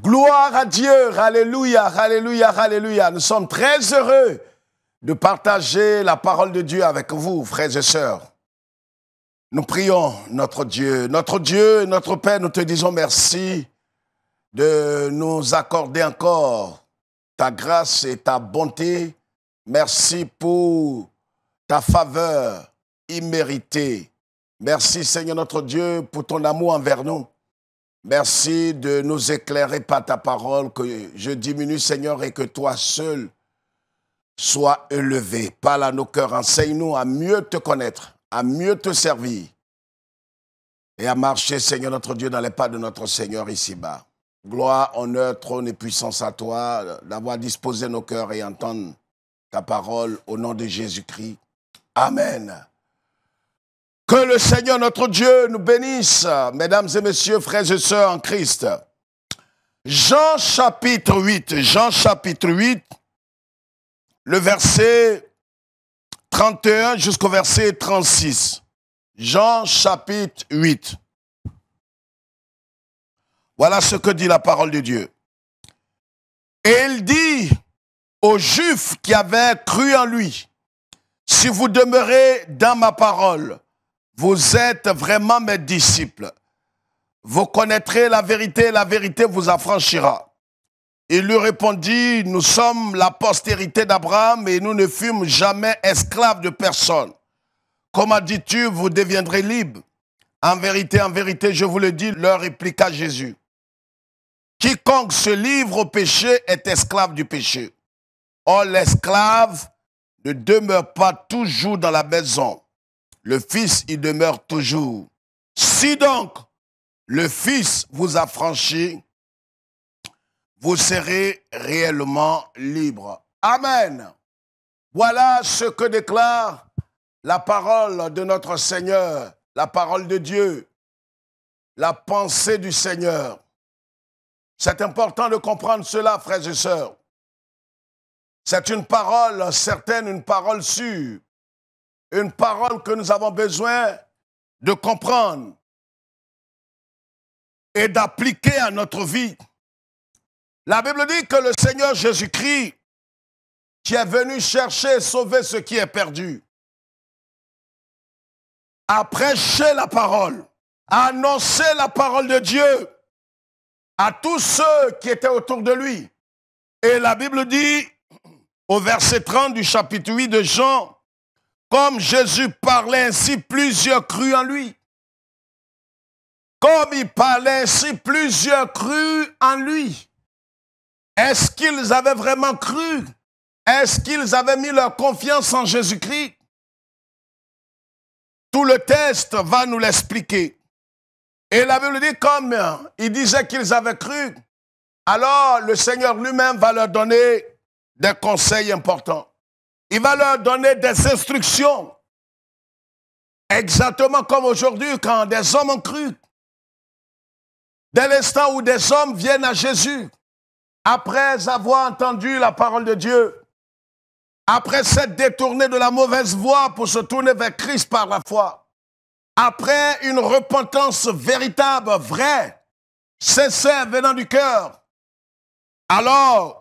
Gloire à Dieu, alléluia, alléluia, alléluia. Nous sommes très heureux de partager la parole de Dieu avec vous, frères et sœurs. Nous prions notre Dieu, notre Père, nous te disons merci de nous accorder encore ta grâce et ta bonté. Merci pour ta faveur imméritée. Merci Seigneur notre Dieu pour ton amour envers nous. Merci de nous éclairer par ta parole, que je diminue Seigneur et que toi seul sois élevé. Parle à nos cœurs, enseigne-nous à mieux te connaître, à mieux te servir et à marcher Seigneur notre Dieu dans les pas de notre Seigneur ici-bas. Gloire, honneur, trône et puissance à toi d'avoir disposé nos cœurs et entendre ta parole au nom de Jésus-Christ. Amen. Que le Seigneur notre Dieu nous bénisse, mesdames et messieurs, frères et sœurs en Christ. Jean chapitre 8, le verset 31 jusqu'au verset 36. Jean chapitre 8. Voilà ce que dit la parole de Dieu. Et il dit aux Juifs qui avaient cru en lui, si vous demeurez dans ma parole, vous êtes vraiment mes disciples. Vous connaîtrez la vérité vous affranchira. Il lui répondit, nous sommes la postérité d'Abraham et nous ne fûmes jamais esclaves de personne. Comment dis-tu, vous deviendrez libres? En vérité, je vous le dis, leur répliqua Jésus. Quiconque se livre au péché est esclave du péché. Or, l'esclave ne demeure pas toujours dans la maison. Le Fils y demeure toujours. Si donc le Fils vous a franchi, vous serez réellement libre. Amen. Voilà ce que déclare la parole de notre Seigneur, la parole de Dieu, la pensée du Seigneur. C'est important de comprendre cela, frères et sœurs. C'est une parole certaine, une parole sûre, une parole que nous avons besoin de comprendre et d'appliquer à notre vie. La Bible dit que le Seigneur Jésus-Christ, qui est venu chercher et sauver ce qui est perdu, a prêché la parole, a annoncé la parole de Dieu à tous ceux qui étaient autour de lui. Et la Bible dit, au verset 30 du chapitre 8 de Jean, comme Jésus parlait ainsi, plusieurs crurent en lui. Comme il parlait ainsi, plusieurs crurent en lui. Est-ce qu'ils avaient vraiment cru? Est-ce qu'ils avaient mis leur confiance en Jésus-Christ? Tout le texte va nous l'expliquer. Et la Bible dit, comme il disait qu'ils avaient cru, alors le Seigneur lui-même va leur donner des conseils importants. Il va leur donner des instructions. Exactement comme aujourd'hui, quand des hommes ont cru. Dès l'instant où des hommes viennent à Jésus, après avoir entendu la parole de Dieu, après s'être détournés de la mauvaise voie pour se tourner vers Christ par la foi, après une repentance véritable, vraie, sincère, venant du cœur, alors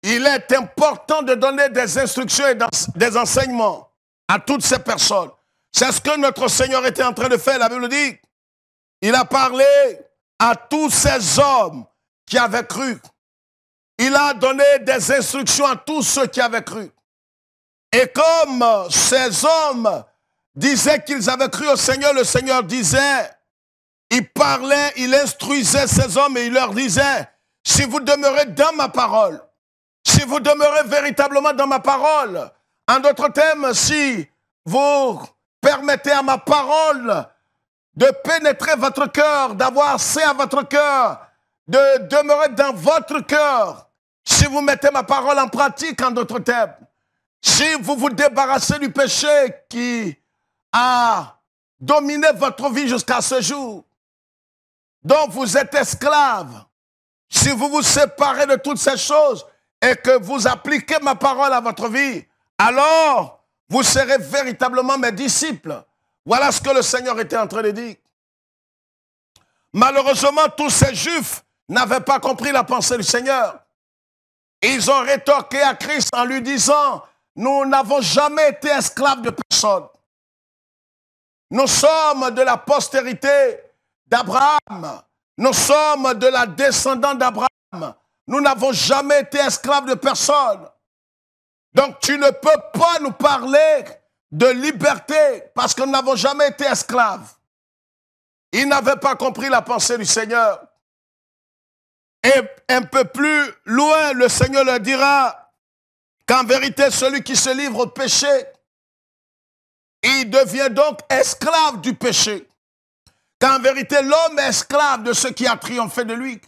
il est important de donner des instructions et des enseignements à toutes ces personnes. C'est ce que notre Seigneur était en train de faire. La Bible dit, il a parlé à tous ces hommes qui avaient cru. Il a donné des instructions à tous ceux qui avaient cru. Et comme ces hommes disaient qu'ils avaient cru au Seigneur, le Seigneur disait, il parlait, il instruisait ces hommes et il leur disait, si vous demeurez dans ma parole, si vous demeurez véritablement dans ma parole, en d'autres termes, si vous permettez à ma parole de pénétrer votre cœur, d'avoir accès à votre cœur, de demeurer dans votre cœur, si vous mettez ma parole en pratique, en d'autres termes, si vous vous débarrassez du péché qui a dominé votre vie jusqu'à ce jour, dont vous êtes esclave, si vous vous séparez de toutes ces choses et que vous appliquez ma parole à votre vie, alors vous serez véritablement mes disciples. Voilà ce que le Seigneur était en train de dire. Malheureusement, tous ces Juifs n'avaient pas compris la pensée du Seigneur. Ils ont rétorqué à Christ en lui disant, nous n'avons jamais été esclaves de personne. Nous sommes de la postérité d'Abraham. Nous sommes de la descendante d'Abraham. Nous n'avons jamais été esclaves de personne. Donc tu ne peux pas nous parler de liberté parce que nous n'avons jamais été esclaves. Ils n'avaient pas compris la pensée du Seigneur. Et un peu plus loin, le Seigneur leur dira qu'en vérité, celui qui se livre au péché, il devient donc esclave du péché. Qu'en vérité, l'homme est esclave de ce qui a triomphé de lui.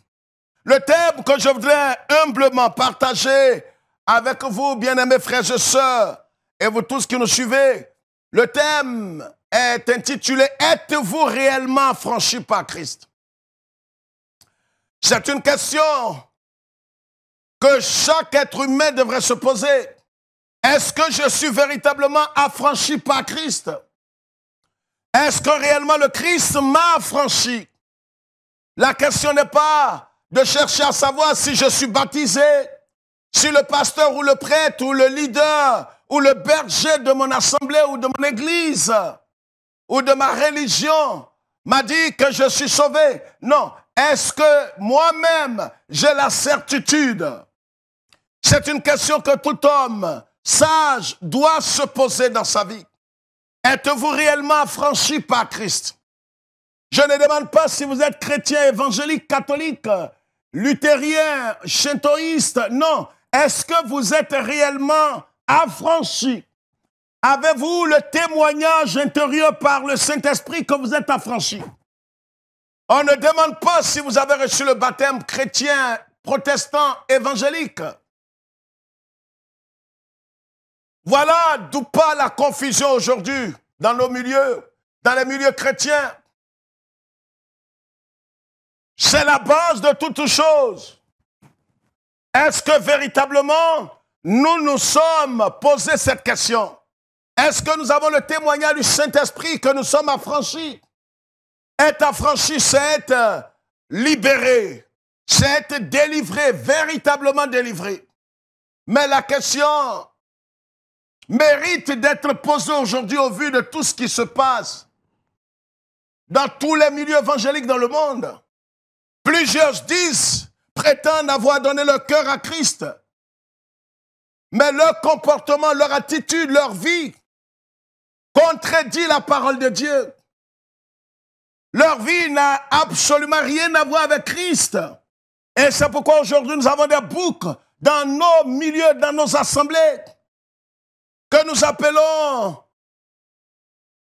Le thème que je voudrais humblement partager avec vous, bien-aimés frères et sœurs, et vous tous qui nous suivez, le thème est intitulé « Êtes-vous réellement affranchis par Christ ?» C'est une question que chaque être humain devrait se poser. Est-ce que je suis véritablement affranchi par Christ? Est-ce que réellement le Christ m'a affranchi? La question n'est pas de chercher à savoir si je suis baptisé, si le pasteur ou le prêtre ou le leader ou le berger de mon assemblée ou de mon église ou de ma religion m'a dit que je suis sauvé. Non. Est-ce que moi-même j'ai la certitude? C'est une question que tout homme sage doit se poser dans sa vie. Êtes-vous réellement affranchi par Christ? Je ne demande pas si vous êtes chrétien, évangélique, catholique, luthérien, shintoïste. Non. Est-ce que vous êtes réellement affranchi? Avez-vous le témoignage intérieur par le Saint-Esprit que vous êtes affranchi? On ne demande pas si vous avez reçu le baptême chrétien, protestant, évangélique. Voilà d'où part la confusion aujourd'hui dans nos milieux, dans les milieux chrétiens. C'est la base de toute chose. Est-ce que véritablement nous nous sommes posé cette question? Est-ce que nous avons le témoignage du Saint-Esprit que nous sommes affranchis? Être affranchi, c'est être libéré, c'est être délivré, véritablement délivré. Mais la question mérite d'être posée aujourd'hui au vu de tout ce qui se passe dans tous les milieux évangéliques dans le monde. Plusieurs disent, prétendent avoir donné leur cœur à Christ. Mais leur comportement, leur attitude, leur vie contredit la parole de Dieu. Leur vie n'a absolument rien à voir avec Christ. Et c'est pourquoi aujourd'hui nous avons des boucs dans nos milieux, dans nos assemblées, que nous appelons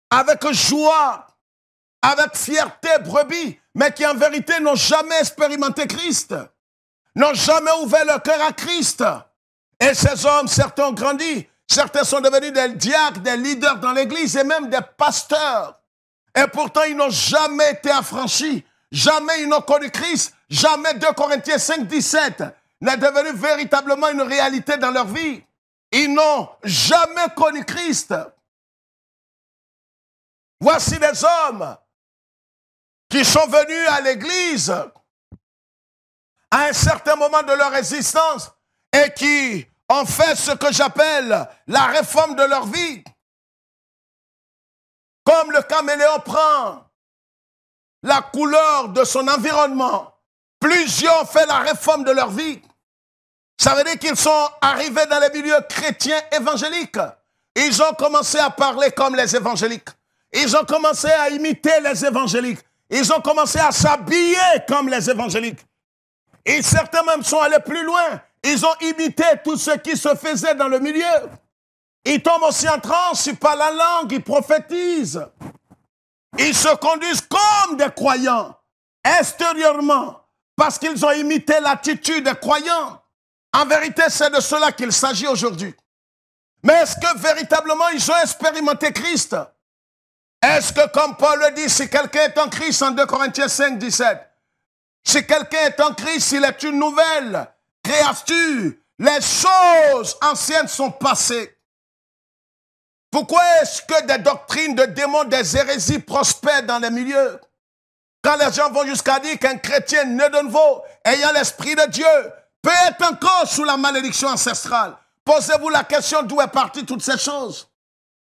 avec joie, avec fierté, brebis, mais qui en vérité n'ont jamais expérimenté Christ, n'ont jamais ouvert leur cœur à Christ. Et ces hommes, certains ont grandi, certains sont devenus des diacres, des leaders dans l'église et même des pasteurs. Et pourtant, ils n'ont jamais été affranchis. Jamais ils n'ont connu Christ. Jamais 2 Corinthiens 5, 17 n'est devenu véritablement une réalité dans leur vie. Ils n'ont jamais connu Christ. Voici des hommes qui sont venus à l'église à un certain moment de leur existence et qui ont fait ce que j'appelle la réforme de leur vie. Comme le caméléon prend la couleur de son environnement, plusieurs ont fait la réforme de leur vie. Ça veut dire qu'ils sont arrivés dans les milieux chrétiens évangéliques. Ils ont commencé à parler comme les évangéliques. Ils ont commencé à imiter les évangéliques. Ils ont commencé à s'habiller comme les évangéliques. Et certains même sont allés plus loin. Ils ont imité tout ce qui se faisait dans le milieu. Ils tombent aussi en transe, ils parlent la langue, ils prophétisent. Ils se conduisent comme des croyants, extérieurement, parce qu'ils ont imité l'attitude des croyants. En vérité, c'est de cela qu'il s'agit aujourd'hui. Mais est-ce que véritablement ils ont expérimenté Christ? Est-ce que, comme Paul le dit, si quelqu'un est en Christ, en 2 Corinthiens 5, 17, si quelqu'un est en Christ, il est une nouvelle créature. Les choses anciennes sont passées. Pourquoi est-ce que des doctrines de démons, des hérésies prospèrent dans les milieux? Quand les gens vont jusqu'à dire qu'un chrétien né de nouveau, ayant l'Esprit de Dieu, peut être encore sous la malédiction ancestrale. Posez-vous la question d'où est partie toutes ces choses.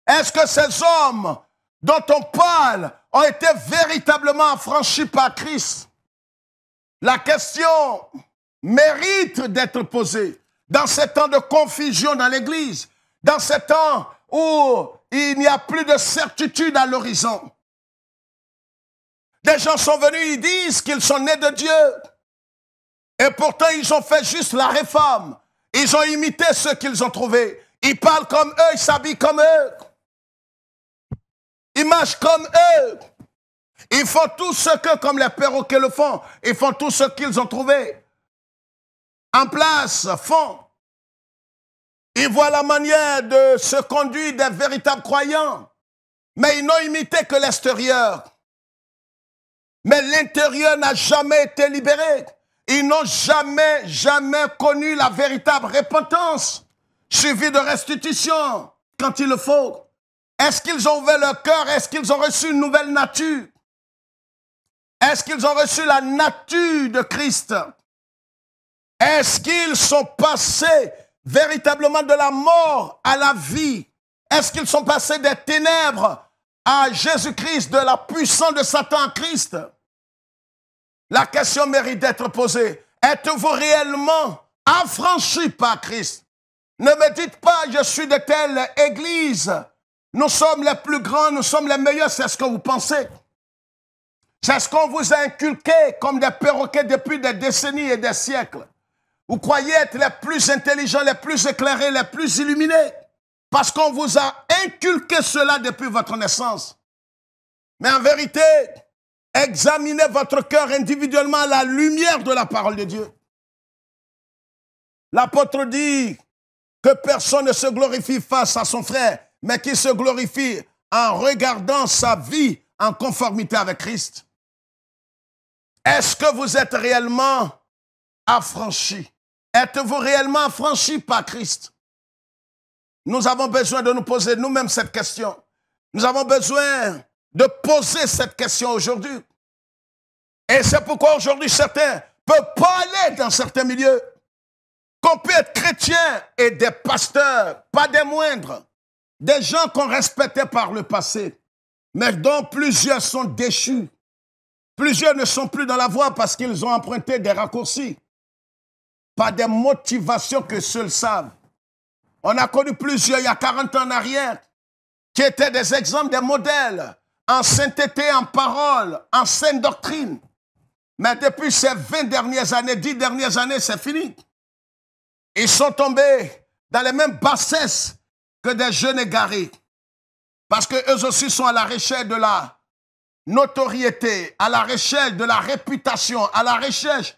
Est-ce que ces hommes dont on parle ont été véritablement affranchis par Christ? La question mérite d'être posée dans ces temps de confusion dans l'Église, dans ces temps où il n'y a plus de certitude à l'horizon. Des gens sont venus, ils disent qu'ils sont nés de Dieu. Et pourtant, ils ont fait juste la réforme. Ils ont imité ceux qu'ils ont trouvés. Ils parlent comme eux, ils s'habillent comme eux. Ils marchent comme eux. Ils font tout ce que, comme les perroquets le font, ils font tout ce qu'ils ont trouvé en place, font. Ils voient la manière de se conduire des véritables croyants. Mais ils n'ont imité que l'extérieur. Mais l'intérieur n'a jamais été libéré. Ils n'ont jamais connu la véritable repentance, suivie de restitution, quand il le faut. Est-ce qu'ils ont ouvert leur cœur? Est-ce qu'ils ont reçu une nouvelle nature? Est-ce qu'ils ont reçu la nature de Christ? Est-ce qu'ils sont passés véritablement de la mort à la vie? Est-ce qu'ils sont passés des ténèbres à Jésus-Christ, de la puissance de Satan à Christ? La question mérite d'être posée. Êtes-vous réellement affranchis par Christ? Ne me dites pas, je suis de telle église. Nous sommes les plus grands, nous sommes les meilleurs, c'est ce que vous pensez. C'est ce qu'on vous a inculqué comme des perroquets depuis des décennies et des siècles. Vous croyez être les plus intelligents, les plus éclairés, les plus illuminés, parce qu'on vous a inculqué cela depuis votre naissance. Mais en vérité, examinez votre cœur individuellement à la lumière de la parole de Dieu. L'apôtre dit que personne ne se glorifie face à son frère, mais qu'il se glorifie en regardant sa vie en conformité avec Christ. Est-ce que vous êtes réellement affranchis? Êtes-vous réellement affranchis par Christ? Nous avons besoin de nous poser nous-mêmes cette question. Nous avons besoin de poser cette question aujourd'hui. Et c'est pourquoi aujourd'hui certains peuvent parler dans certains milieux qu'on peut être chrétien et des pasteurs, pas des moindres, des gens qu'on respectait par le passé, mais dont plusieurs sont déchus. Plusieurs ne sont plus dans la voie parce qu'ils ont emprunté des raccourcis, pas des motivations que seuls savent. On a connu plusieurs il y a 40 ans en arrière qui étaient des exemples, des modèles en sainteté, en parole, en sainte doctrine. Mais depuis ces 20 dernières années, 10 dernières années, c'est fini. Ils sont tombés dans les mêmes bassesses que des jeunes égarés. Parce qu'eux aussi sont à la recherche de la notoriété, à la recherche de la réputation, à la recherche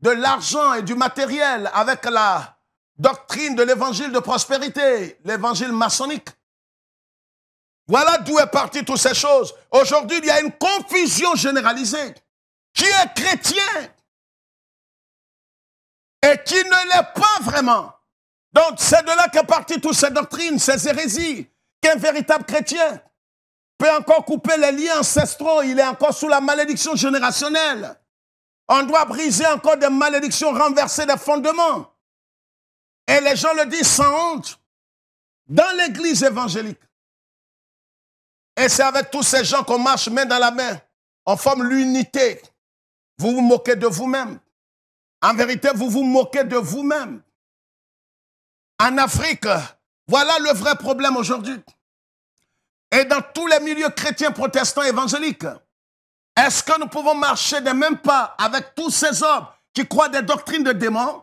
de l'argent et du matériel avec la doctrine de l'évangile de prospérité, l'évangile maçonnique. Voilà d'où est partie toutes ces choses. Aujourd'hui, il y a une confusion généralisée. Qui est chrétien et qui ne l'est pas vraiment. Donc, c'est de là qu'est partie toutes ces doctrines, ces hérésies, qu'un véritable chrétien peut encore couper les liens ancestraux, il est encore sous la malédiction générationnelle. On doit briser encore des malédictions, renverser des fondements. Et les gens le disent sans honte dans l'église évangélique. Et c'est avec tous ces gens qu'on marche main dans la main. On forme l'unité. Vous vous moquez de vous-même. En vérité, vous vous moquez de vous-même. En Afrique, voilà le vrai problème aujourd'hui. Et dans tous les milieux chrétiens, protestants, évangéliques, est-ce que nous pouvons marcher des mêmes pas avec tous ces hommes qui croient des doctrines de démons?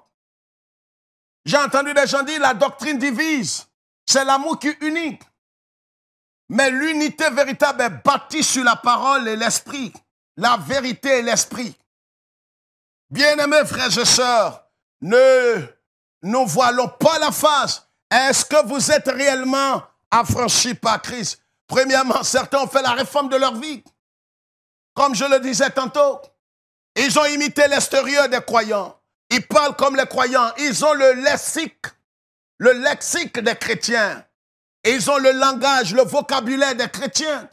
J'ai entendu des gens dire la doctrine divise. C'est l'amour qui unit. Mais l'unité véritable est bâtie sur la parole et l'esprit. La vérité et l'esprit. Bien-aimés frères et sœurs, ne nous voilons pas la face. Est-ce que vous êtes réellement affranchis par Christ? Premièrement, certains ont fait la réforme de leur vie. Comme je le disais tantôt, ils ont imité l'extérieur des croyants. Ils parlent comme les croyants. Ils ont le lexique des chrétiens. Et ils ont le langage, le vocabulaire des chrétiens.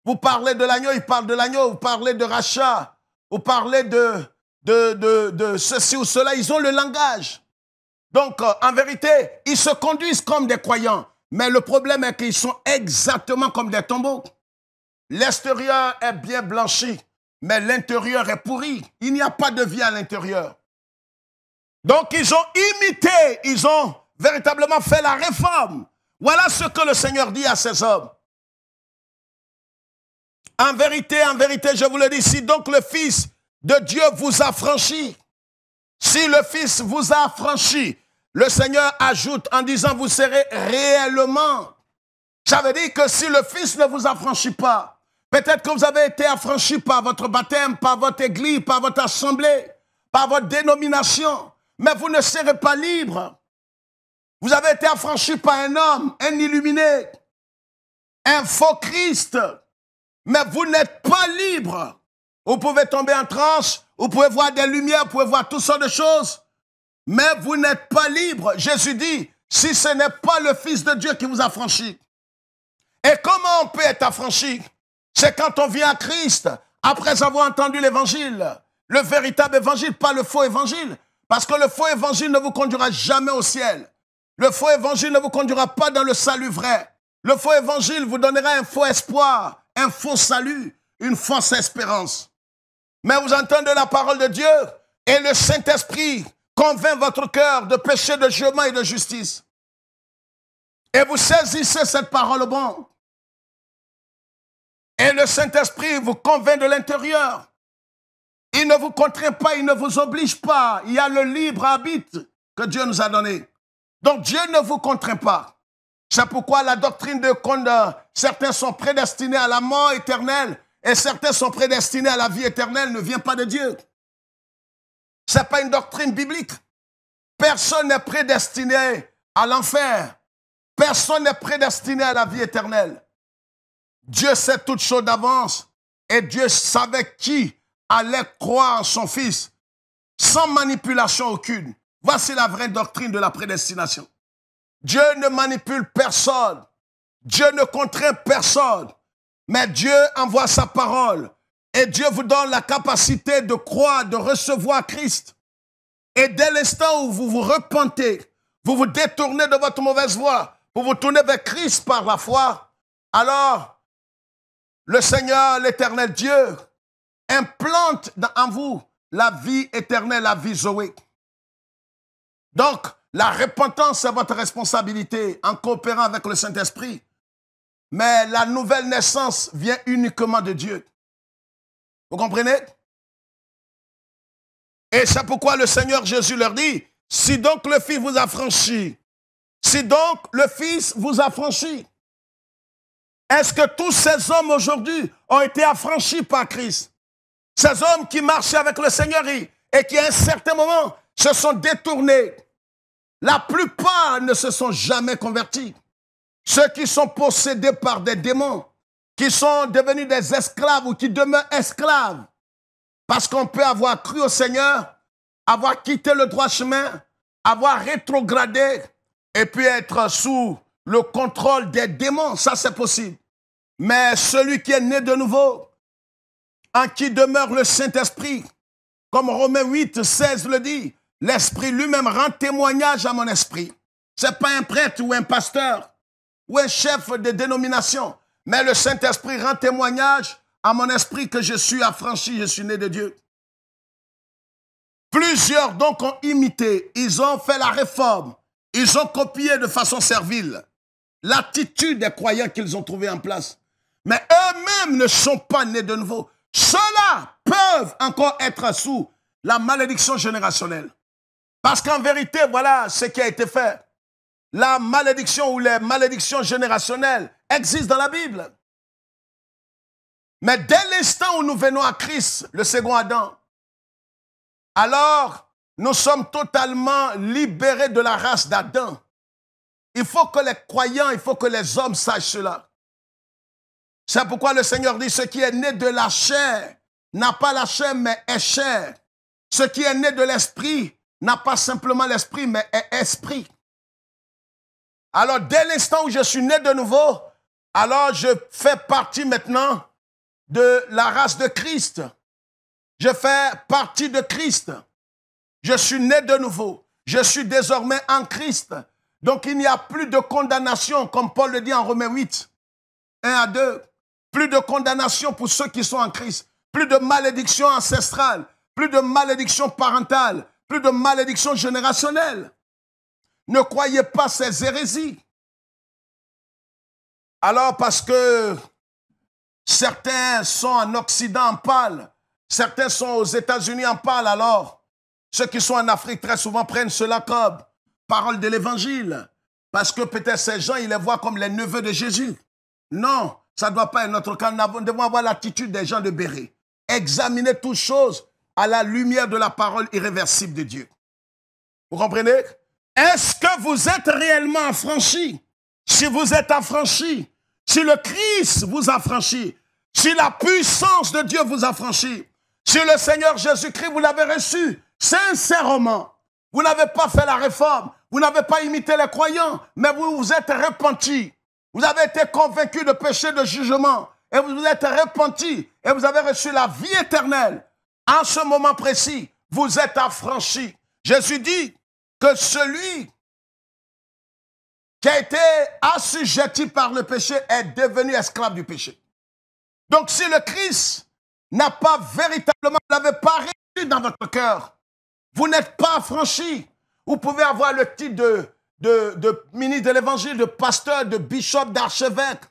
Vous parlez de l'agneau, il parle de l'agneau. Vous parlez de rachat. Vous parlez de ceci ou cela. Ils ont le langage. Donc, en vérité, ils se conduisent comme des croyants. Mais le problème est qu'ils sont exactement comme des tombeaux. L'extérieur est bien blanchi, mais l'intérieur est pourri. Il n'y a pas de vie à l'intérieur. Donc, ils ont imité, ils ont véritablement fait la réforme. Voilà ce que le Seigneur dit à ces hommes. En vérité, je vous le dis, si donc le Fils de Dieu vous a franchi, si le Fils vous a franchi, le Seigneur ajoute en disant vous serez réellement. Ça veut dire que si le Fils ne vous affranchit pas, peut-être que vous avez été affranchi par votre baptême, par votre église, par votre assemblée, par votre dénomination, mais vous ne serez pas libre. Vous avez été affranchi par un homme, un illuminé, un faux Christ, mais vous n'êtes pas libre. Vous pouvez tomber en transe, vous pouvez voir des lumières, vous pouvez voir toutes sortes de choses, mais vous n'êtes pas libre. Jésus dit, si ce n'est pas le Fils de Dieu qui vous affranchit. Et comment on peut être affranchi? C'est quand on vient à Christ, après avoir entendu l'évangile, le véritable évangile, pas le faux évangile, parce que le faux évangile ne vous conduira jamais au ciel. Le faux évangile ne vous conduira pas dans le salut vrai. Le faux évangile vous donnera un faux espoir, un faux salut, une fausse espérance. Mais vous entendez la parole de Dieu et le Saint-Esprit convainc votre cœur de péché, de jugement et de justice. Et vous saisissez cette parole bon. Et le Saint-Esprit vous convainc de l'intérieur. Il ne vous contraint pas, il ne vous oblige pas. Il y a le libre arbitre que Dieu nous a donné. Donc Dieu ne vous contraint pas. C'est pourquoi la doctrine de certains sont prédestinés à la mort éternelle et certains sont prédestinés à la vie éternelle ne vient pas de Dieu. Ce n'est pas une doctrine biblique. Personne n'est prédestiné à l'enfer. Personne n'est prédestiné à la vie éternelle. Dieu sait toutes choses d'avance et Dieu savait qui allait croire en son Fils sans manipulation aucune. Voici la vraie doctrine de la prédestination. Dieu ne manipule personne. Dieu ne contraint personne. Mais Dieu envoie sa parole. Et Dieu vous donne la capacité de croire, de recevoir Christ. Et dès l'instant où vous vous repentez, vous vous détournez de votre mauvaise voie, vous vous tournez vers Christ par la foi, alors le Seigneur, l'Éternel Dieu, implante en vous la vie éternelle, la vie Zoé. Donc, la repentance est votre responsabilité en coopérant avec le Saint-Esprit. Mais la nouvelle naissance vient uniquement de Dieu. Vous comprenez? Et c'est pourquoi le Seigneur Jésus leur dit, si donc le Fils vous a franchi, si donc le Fils vous a franchi, est-ce que tous ces hommes aujourd'hui ont été affranchis par Christ? Ces hommes qui marchaient avec le Seigneur et qui à un certain moment se sont détournés. La plupart ne se sont jamais convertis. Ceux qui sont possédés par des démons, qui sont devenus des esclaves ou qui demeurent esclaves, parce qu'on peut avoir cru au Seigneur, avoir quitté le droit chemin, avoir rétrogradé et puis être sous le contrôle des démons, ça c'est possible. Mais celui qui est né de nouveau, en qui demeure le Saint-Esprit, comme Romains 8, 16 le dit, l'Esprit lui-même rend témoignage à mon esprit. Ce n'est pas un prêtre ou un pasteur ou un chef de dénomination, mais le Saint-Esprit rend témoignage à mon esprit que je suis affranchi, je suis né de Dieu. Plusieurs donc ont imité, ils ont fait la réforme, ils ont copié de façon servile l'attitude des croyants qu'ils ont trouvé en place. Mais eux-mêmes ne sont pas nés de nouveau. Ceux-là peuvent encore être sous la malédiction générationnelle. Parce qu'en vérité, voilà ce qui a été fait. La malédiction ou les malédictions générationnelles existent dans la Bible. Mais dès l'instant où nous venons à Christ, le second Adam, alors nous sommes totalement libérés de la race d'Adam. Il faut que les croyants, il faut que les hommes sachent cela. C'est pourquoi le Seigneur dit, ce qui est né de la chair n'a pas la chair, mais est chair. Ce qui est né de l'esprit n'a pas simplement l'esprit, mais est esprit. Alors, dès l'instant où je suis né de nouveau, alors je fais partie maintenant de la race de Christ. Je fais partie de Christ. Je suis né de nouveau. Je suis désormais en Christ. Donc il n'y a plus de condamnation, comme Paul le dit en Romains 8, 1 à 2. Plus de condamnation pour ceux qui sont en Christ. Plus de malédiction ancestrale. Plus de malédiction parentale. Plus de malédiction générationnelle. Ne croyez pas ces hérésies. Alors parce que certains sont en Occident en parlent, certains sont aux États-Unis en parlent, alors ceux qui sont en Afrique très souvent prennent cela comme parole de l'Évangile. Parce que peut-être ces gens, ils les voient comme les neveux de Jésus. Non, ça ne doit pas être notre cas. Nous devons avoir l'attitude des gens de Béret. Examiner toutes choses à la lumière de la parole irréversible de Dieu. Vous comprenez? Est-ce que vous êtes réellement affranchis? Si vous êtes affranchis, si le Christ vous a franchi, si la puissance de Dieu vous a franchi, si le Seigneur Jésus-Christ vous l'avez reçu sincèrement, vous n'avez pas fait la réforme, vous n'avez pas imité les croyants, mais vous vous êtes repentis. Vous avez été convaincus de péché, de jugement, et vous vous êtes repentis, et vous avez reçu la vie éternelle. En ce moment précis, vous êtes affranchis. Jésus dit que celui qui a été assujetti par le péché est devenu esclave du péché. Donc si le Christ n'a pas véritablement, vous ne l'avez pas reçu dans votre cœur, vous n'êtes pas affranchi. Vous pouvez avoir le titre de ministre de l'évangile, de pasteur, de bishop, d'archevêque,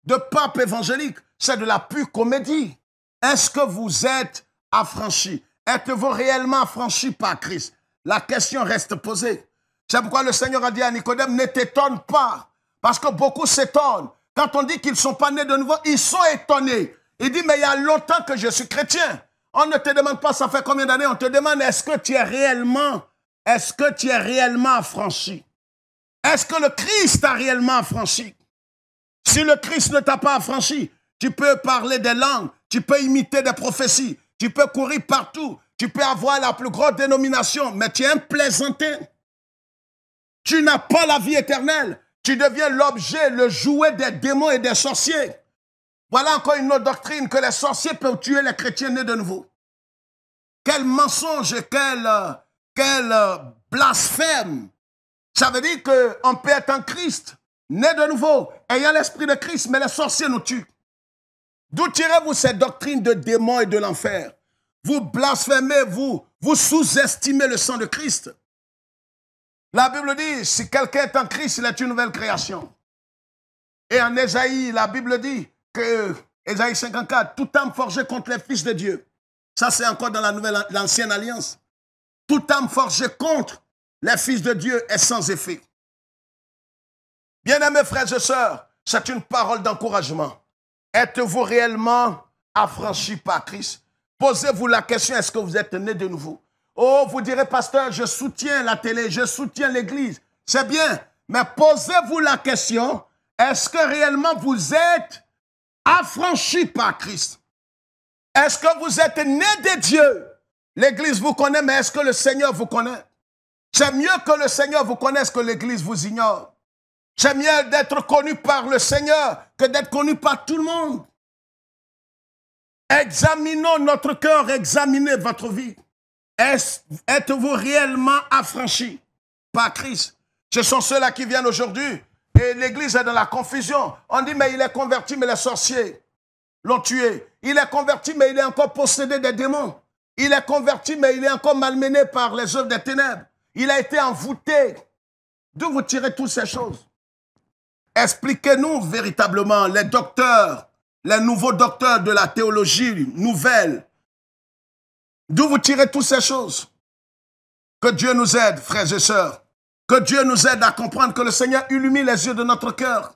de pape évangélique. C'est de la pure comédie. Est-ce que vous êtes affranchi? Êtes-vous réellement affranchi par Christ? La question reste posée. C'est pourquoi le Seigneur a dit à Nicodème, ne t'étonne pas. Parce que beaucoup s'étonnent. Quand on dit qu'ils ne sont pas nés de nouveau, ils sont étonnés. Il dit, mais il y a longtemps que je suis chrétien. On ne te demande pas ça fait combien d'années. On te demande, est-ce que tu es réellement affranchi? Est-ce que le Christ t'a réellement affranchi? Si le Christ ne t'a pas affranchi, tu peux parler des langues, tu peux imiter des prophéties, tu peux courir partout, tu peux avoir la plus grosse dénomination, mais tu es un plaisantin. Tu n'as pas la vie éternelle. Tu deviens l'objet, le jouet des démons et des sorciers. Voilà encore une autre doctrine, que les sorciers peuvent tuer les chrétiens nés de nouveau. Quel mensonge et quel blasphème. Ça veut dire qu'on peut être en Christ, né de nouveau, ayant l'esprit de Christ, mais les sorciers nous tuent. D'où tirez-vous cette doctrine de démons et de l'enfer? Vous blasphémez, vous sous-estimez le sang de Christ. La Bible dit, si quelqu'un est en Christ, il est une nouvelle création. Et en Ésaïe, la Bible dit que, Ésaïe 54, toute âme forgée contre les fils de Dieu. Ça, c'est encore dans l'ancienne alliance. Toute âme forgée contre les fils de Dieu est sans effet. Bien-aimés frères et sœurs, c'est une parole d'encouragement. Êtes-vous réellement affranchis par Christ? Posez-vous la question, est-ce que vous êtes né de nouveau? Oh, vous direz, pasteur, je soutiens la télé, je soutiens l'église. C'est bien, mais posez-vous la question, est-ce que réellement vous êtes affranchis par Christ? Est-ce que vous êtes né de Dieu? L'église vous connaît, mais est-ce que le Seigneur vous connaît? C'est mieux que le Seigneur vous connaisse que l'église vous ignore. C'est mieux d'être connu par le Seigneur que d'être connu par tout le monde. Examinons notre cœur, examinez votre vie. Êtes-vous réellement affranchis par Christ? Ce sont ceux-là qui viennent aujourd'hui et l'église est dans la confusion. On dit, mais il est converti, mais les sorciers l'ont tué. Il est converti, mais il est encore possédé des démons. Il est converti, mais il est encore malmené par les œuvres des ténèbres. Il a été envoûté. D'où vous tirez toutes ces choses? Expliquez-nous véritablement, les docteurs, les nouveaux docteurs de la théologie nouvelle. D'où vous tirez toutes ces choses? Que Dieu nous aide, frères et sœurs. Que Dieu nous aide à comprendre que le Seigneur illumine les yeux de notre cœur.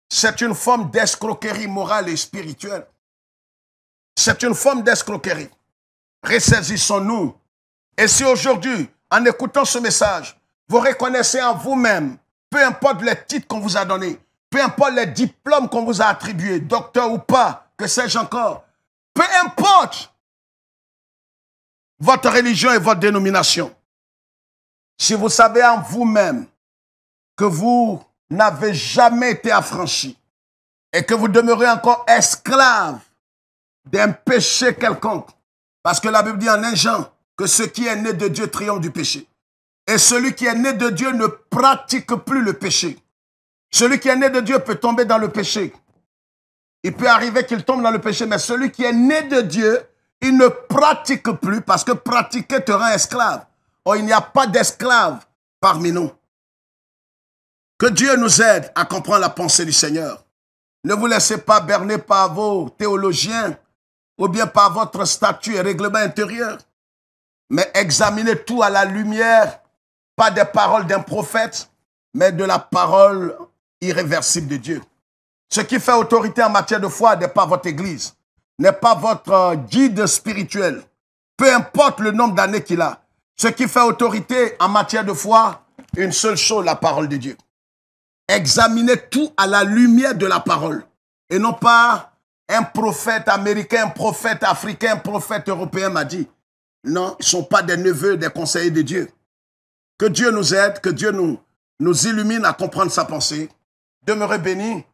C'est une forme d'escroquerie morale et spirituelle. C'est une forme d'escroquerie. Ressaisissons-nous. Et si aujourd'hui, en écoutant ce message, vous reconnaissez en vous-même, peu importe les titres qu'on vous a donnés, peu importe les diplômes qu'on vous a attribués, docteur ou pas, que sais-je encore, peu importe votre religion et votre dénomination, si vous savez en vous-même que vous n'avez jamais été affranchi et que vous demeurez encore esclave d'un péché quelconque. Parce que la Bible dit en 1 Jean que ce qui est né de Dieu triomphe du péché. Et celui qui est né de Dieu ne pratique plus le péché. Celui qui est né de Dieu peut tomber dans le péché. Il peut arriver qu'il tombe dans le péché, mais celui qui est né de Dieu, il ne pratique plus parce que pratiquer te rend esclave. Or, il n'y a pas d'esclave parmi nous. Que Dieu nous aide à comprendre la pensée du Seigneur. Ne vous laissez pas berner par vos théologiens ou bien par votre statut et règlement intérieur, mais examinez tout à la lumière, pas des paroles d'un prophète, mais de la parole irréversible de Dieu. Ce qui fait autorité en matière de foi n'est pas votre église, n'est pas votre guide spirituel, peu importe le nombre d'années qu'il a. Ce qui fait autorité en matière de foi, une seule chose, la parole de Dieu. Examinez tout à la lumière de la parole et non pas un prophète américain, un prophète africain, un prophète européen m'a dit. Non, ils ne sont pas des neveux, des conseillers de Dieu. Que Dieu nous aide, que Dieu nous illumine à comprendre sa pensée. Demeurez bénis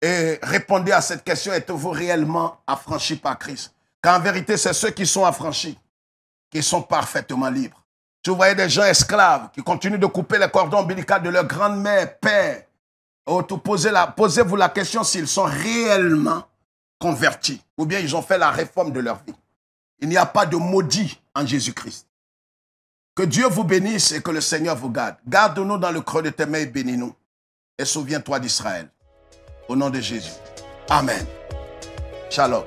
et répondez à cette question, êtes-vous réellement affranchis par Christ? Car en vérité, c'est ceux qui sont affranchis, qui sont parfaitement libres. Si vous voyez des gens esclaves qui continuent de couper les cordons ombilicaux de leur grand-mère, père, posez-vous la question s'ils sont réellement convertis ou bien ils ont fait la réforme de leur vie. Il n'y a pas de maudit en Jésus-Christ. Que Dieu vous bénisse et que le Seigneur vous garde. Garde-nous dans le creux de tes mains et bénis-nous. Et souviens-toi d'Israël. Au nom de Jésus. Amen. Shalom.